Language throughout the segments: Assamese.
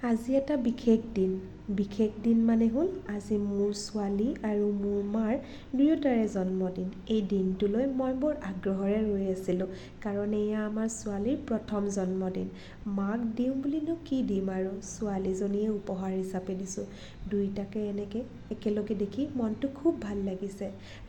আজি এটা বিশেষ দিন মানে হ'ল আজি মোৰ ছোৱালী আৰু মোৰ মাৰ দুয়োটাৰে জন্মদিন। এই দিনটোলৈ মই বৰ আগ্ৰহেৰে ৰৈ আছিলোঁ, কাৰণ এয়া আমাৰ ছোৱালীৰ প্ৰথম জন্মদিন। মাক দিওঁ বুলিনো কি দিম আৰু, ছোৱালীজনীয়ে উপহাৰ হিচাপে দিছোঁ। দুয়োটাকে এনেকৈ একেলগে দেখি মনটো খুব ভাল লাগিছে।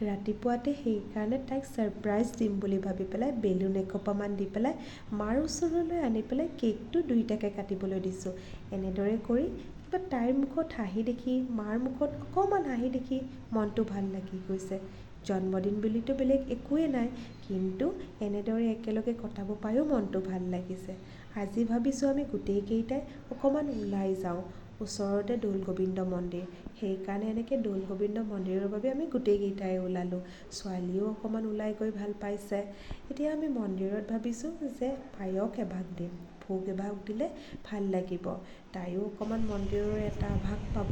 ৰাতিপুৱাতে সেইকাৰণে তাইক ছাৰপ্ৰাইজ দিম বুলি ভাবি পেলাই বেলুন এসোপামান দি পেলাই মাৰ ওচৰলৈ আনি পেলাই কেকটো দুয়োটাকে কাটিবলৈ দিছোঁ। এনেদৰে কৰি কিবা তাইৰ মুখত হাঁহি দেখি, মাৰ মুখত অকণমান হাঁহি দেখি মনটো ভাল লাগি গৈছে। জন্মদিন বুলিতো বেলেগ একোৱেই নাই, কিন্তু এনেদৰে একেলগে কটাব পায়ো মনটো ভাল লাগিছে। আজি ভাবিছোঁ আমি গোটেইকেইটাই অকণমান ওলাই যাওঁ। ওচৰতে দৌল গোবিন্দ মন্দিৰ, সেইকাৰণে এনেকৈ দৌল গোবিন্দ মন্দিৰৰ বাবে আমি গোটেইকেইটাই ওলালোঁ। ছোৱালীও অকণমান ওলাই গৈ ভাল পাইছে। এতিয়া আমি মন্দিৰত ভাবিছোঁ যে পায়স এভাগ দিম, ভোগ এভাগ দিলে ভাল লাগিব। তাইও অকণমান মন্দিৰৰ এটা আভাস পাব।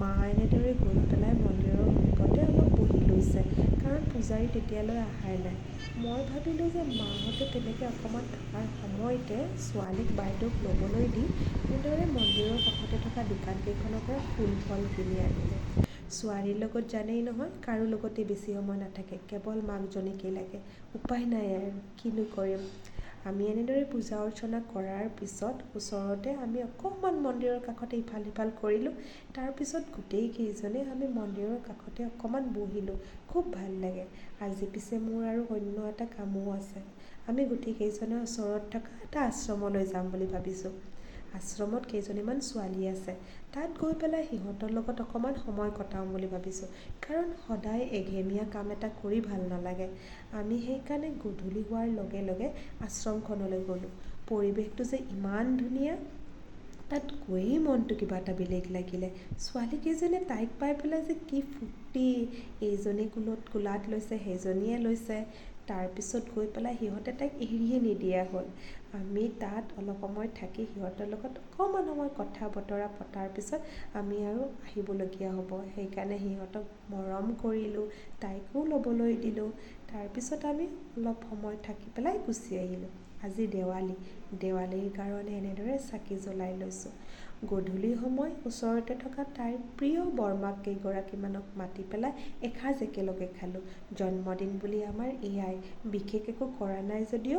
মা এনেদৰে গৈ পেলাই মন্দিৰৰ সন্মুখতে অলপ বহি লৈছে, কাৰণ পূজাৰী তেতিয়ালৈ অহাই নাই। মই ভাবিলোঁ যে মাহঁতে তেনেকৈ অকণমান থকাৰ সময়তে ছোৱালীক বাইদেউক ল'বলৈ দি এনেদৰে মন্দিৰৰ কাষতে থকা দোকানকেইখনৰ পৰা ফুল ফল কিনি আনিলোঁ। ছোৱালীৰ লগত জানেই নহয়, কাৰো লগতে বেছি সময় নাথাকে, কেৱল মাকজনীকেই লাগে। উপায় নাই আৰু কিনো কৰিম। আমি এনেদৰে পূজা অৰ্চনা কৰাৰ পিছত ওচৰতে আমি অকণমান মন্দিৰৰ কাষতে ইফাল সিফাল কৰিলোঁ। তাৰপিছত গোটেইকেইজনে আমি মন্দিৰৰ কাষতে অকণমান বহিলোঁ। খুব ভাল লাগে। আজি পিছে মোৰ আৰু অন্য এটা কামো আছে। আমি গোটেইকেইজনে ওচৰত থকা এটা আশ্ৰমলৈ যাম বুলি ভাবিছোঁ। আশ্ৰমত কেইজনীমান ছোৱালী আছে, তাত গৈ পেলাই সিহঁতৰ লগত অকণমান সময় কটাওঁ বুলি ভাবিছোঁ, কাৰণ সদায় এঘেমীয়া কাম এটা কৰি ভাল নালাগে। আমি সেইকাৰণে গধূলি হোৱাৰ লগে লগে আশ্ৰমখনলৈ গ'লোঁ। পৰিৱেশটো যে ইমান ধুনীয়া, তাত গৈয়ে মনটো কিবা এটা বেলেগ লাগিলে। ছোৱালীকেইজনীয়ে তাইক পাই পেলাই যে কি ফূৰ্তি, এইজনী কোলাত লৈছে, সেইজনীয়ে লৈছে। তাৰপিছত গৈ পেলাই সিহঁতে তাইক এৰিয়ে নিদিয়া হ'ল। আমি তাত অলপ সময় থাকি সিহঁতৰ লগত অকণমান সময় কথা বতৰা পতাৰ পিছত আমি আৰু আহিবলগীয়া হ'ব। সেইকাৰণে সিহঁতক মৰম কৰিলোঁ, তাইকো ল'বলৈ দিলোঁ। তাৰপিছত আমি অলপ সময় থাকি পেলাই গুচি আহিলোঁ। আজি দেৱালীৰ কাৰণে এনেদৰে চাকি জ্বলাই লৈছোঁ। গধূলি সময় ওচৰতে থকা তাইৰ প্ৰিয় বৰমাক কেইগৰাকীমানক মাতি পেলাই এসাঁজ একেলগে খালোঁ। জন্মদিন বুলি আমাৰ এয়াই, বিশেষ একো কৰা নাই যদিও